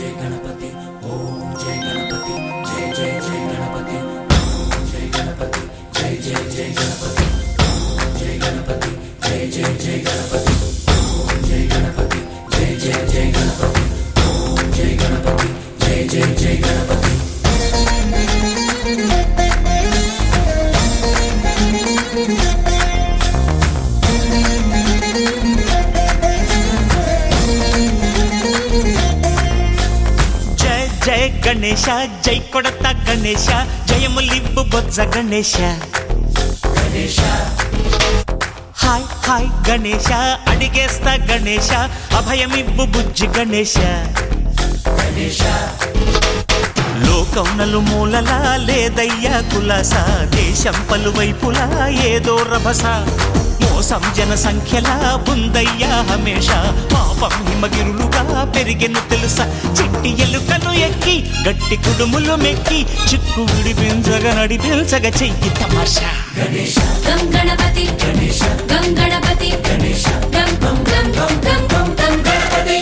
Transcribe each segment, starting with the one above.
जय गणपति ओम जय गणपति जय जय जय गणपति ओम जय गणपति जय जय जय गणपति ओम जय गणपति जय जय जय गणपति ओम जय गणपति जय जय जय गणपति ओम जय गणपति जय जय जय गणपति जय गणेश जय कोडता गणेश जयमुलिब्बु बोज्ज गणेश गणेश हाय हाय गणेश अडिगेस्ता गणेश अभयमिब्बु बुज्जि गणेश गणेश లోకం నలుమూలలా లేదయ్యా కులాస దేశం పలువైపులా ఏదో రభస మోసం జన సంఖ్యలా ఉందయ్యా హమేష పాపం హిమగిరులుగా పెరిగెను తెలుసా చిట్టి ఎలుకను ఎక్కి గట్టి కుడుములు మెక్కి చిక్కు విడిపించగా నడిపించగా చెయ్యి తమాషా गणेश गं गणपति गणेश गं गणपति गणेश गं गं गं गं गं गं गं गणपति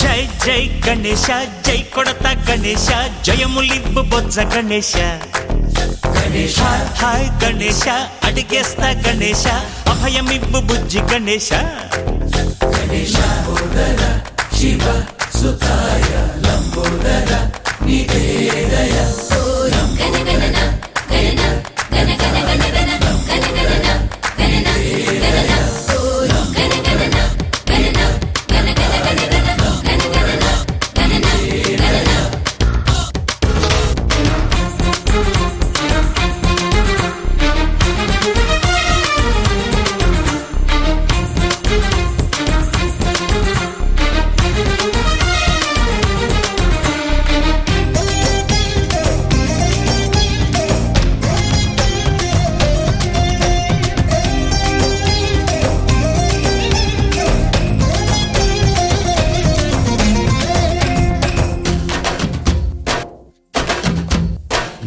జై జై గణేశ జై కొడత గణేశ జయములిబ్బు బొజ్జ గణేశ गणेश హాయ్ గణేశ అడిగేస్తా గణేశ అభయమిబ్బు బుజ్జి గణేశ गणेश लंबोदर शिव सुताय लंबोदर निवेदय गण गणना गणना गण गण गण गण गण गणना गणना गणना गण गणना गणना गण गण गण गण गण गणना गणना गणना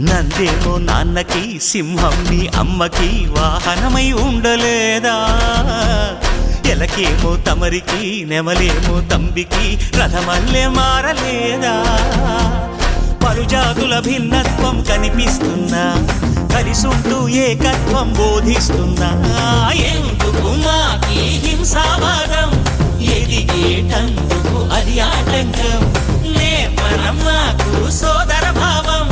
నందేమో నాన్నకి సింహం నీ అమ్మకి వాహనమై ఉండలేదా ఎలకేమో తమరికి నెమలేమో తంబికి రథమల్లే మారలేదా పలుజాతుల భిన్నత్వం కనిపిస్తున్నా కలిసుంటూ ఏకత్వం బోధిస్తున్నా ఎందుకు మాకి హింసావాదం ఎదిగేటందుకు అది ఆటంకం నేపరం మాకు సోదర భావం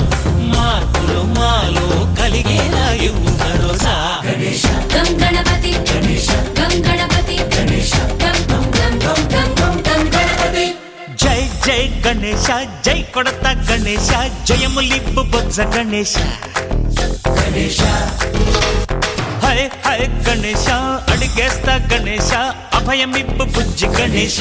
మార్పులు మాలో కలిగేలా ఇవ్వు భరోసా गणेश गं गणपति गणेश गं गणपति गणेश गं गं गं गं गं गं गं गणपति జై జై గణేశ జై కొడత గణేశ జయములిబ్బు బొజ్జ గణేశ गणेश హై హై గణేశ అడిగేస్తా గణేశ అభయమిబ్బు బుజ్జి గణేశ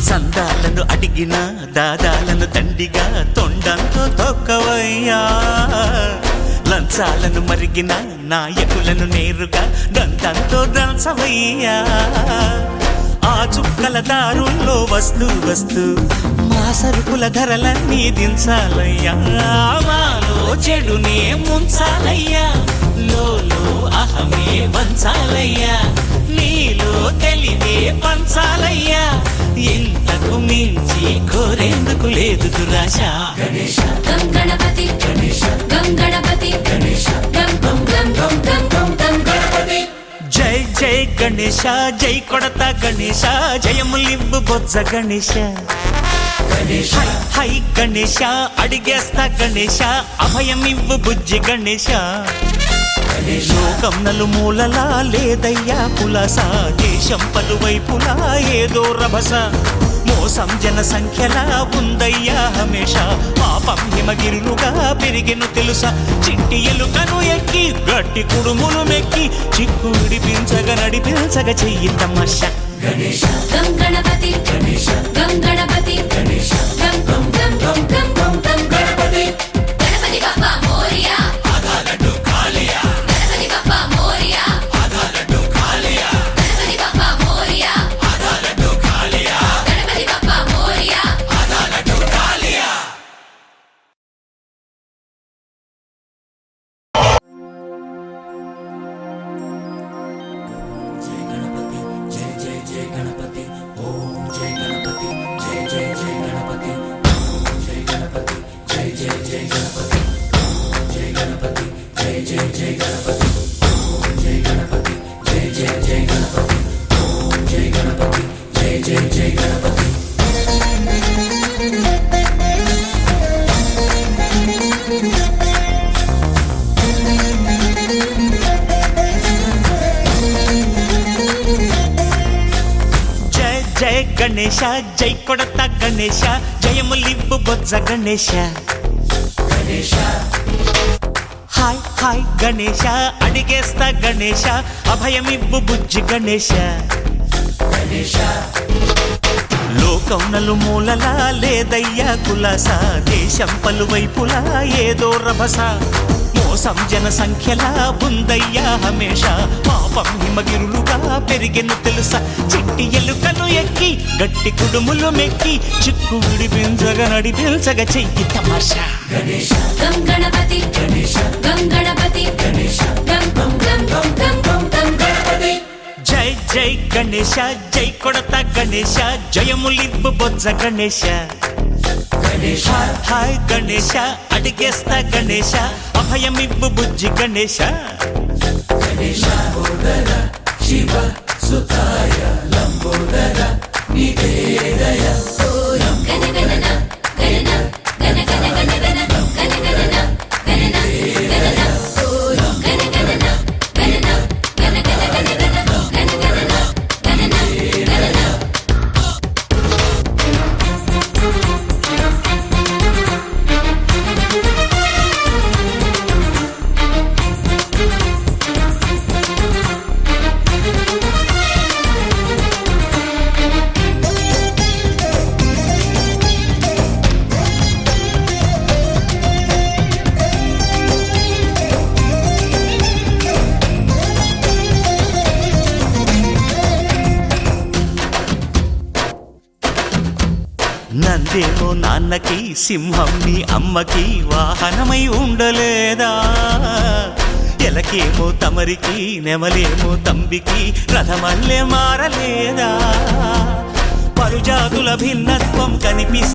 సందాలను అడిగిన దాదాలను దండిగా తొండంతో తొక్కవయ్యా లంచాలను మరిగిన నాయకులను నేరుగా దంతంతో దంచవయ్యా ఆ చుక్కల దారుల్లో వస్తూ వస్తూ మా సరుకుల ధరలన్నీ దించాలయ్యా మాలో చెడునే ముంచాలయ్యా లోలో అహమే వంచాలయ్యా నీలో తెలివే పంచాలయ్యా ఇంతకు మించి కోరేందుకు లేదు దురాశ गणेश गं गणपति गणेश गं गणपति गणेश गं गं गं गं गं गं गं गणपति జై జై గణేశ జై కొడత గణేశ జయములిబ్బు బొజ్జ గణేశ गणेश హై గణేశ అడిగేస్తా గణేశ అభయమివ్వు బుజ్జి గణేశ లోకం నలుమూలలా లేదయ్యా పులస, దేశం పలువైపులా ఏదో రభస, మోసం జన సంఖ్యలా ఉందయ్యా హమేష, పాపం హిమగిరులుగా పెరిగెను తెలుసా, చిట్టి ఎలుకను ఎక్కి గట్టి కుడుములు మెక్కి చిక్కు విడిపించగ నడిపించగ చెయ్యి తమాష. గం గణపతి గం గణపతి గం గం గం గం గం గం గం గణపతి గణపతి బప్పా మోరియా గణపతి బప్పా మోరియా గణపతి బప్పా మోరియా గణపతి బప్పా మోరియా. జై గణపతి జై జై జై గణపతి ఓం జై గణపతి జై జై జై గణపతి ఓం జై గణపతి జై జై జై గణపతి ఓం జై గణపతి జై జై జై గణపతి ఓం జై గణపతి జై జై జై గణపతి ఓం జై గణపతి జై జై జై గణపతి. జై జై గణేశ జై కొడత గణేశ, జయములివ్వు బొజ్జ గణేశ. హాయ్ హాయ్ గణేశ అడిగేస్తా గణేశ, అభయమివ్వు బుజ్జి గణేశ. లోకం నలుమూలలా లేదయ్యా కులాస, దేశం పలువైపులా ఏదో రభస, మోసం జన సంఖ్యలా ఉందయ్యా హమేష, పాపం హిమగిరులుగా పెరిగెను తెలుసా, చిట్టి ఎలుకలు ఎక్కి గట్టి కుడుములు మెక్కి చిక్కు విడిపించగ నడిపించగ చెయ్యి తమాషా. గం గణపతి గం గణపతి గం గం గం గం గం గం గం గణపతి. జై జై గణేశ జై కొడత గణేశ, జయములివ్వు బొజ్జ గణేశ. హాయ్ హాయ్ గణేశ అడిగేస్తా గణేశ, అభయమివ్వు బుజ్జి గణేశ. శివ సుతాయ లంబోదర నివేదయ గణ గణన గణన గణ గణ గణ గణ గణ గణన గణన గణన గణ గణన గణన గణ గణ గణ గణ గణ గణన గణన గణన. నందేమో నాన్నకి, సింహం నీ అమ్మకి వాహనమై ఉండలేదా, ఎలకేమో తమరికి, నెమలేమో తంబికి రథమల్లే మారలేదా, పరుజాతుల భిన్నత్వం కనిపిస్తే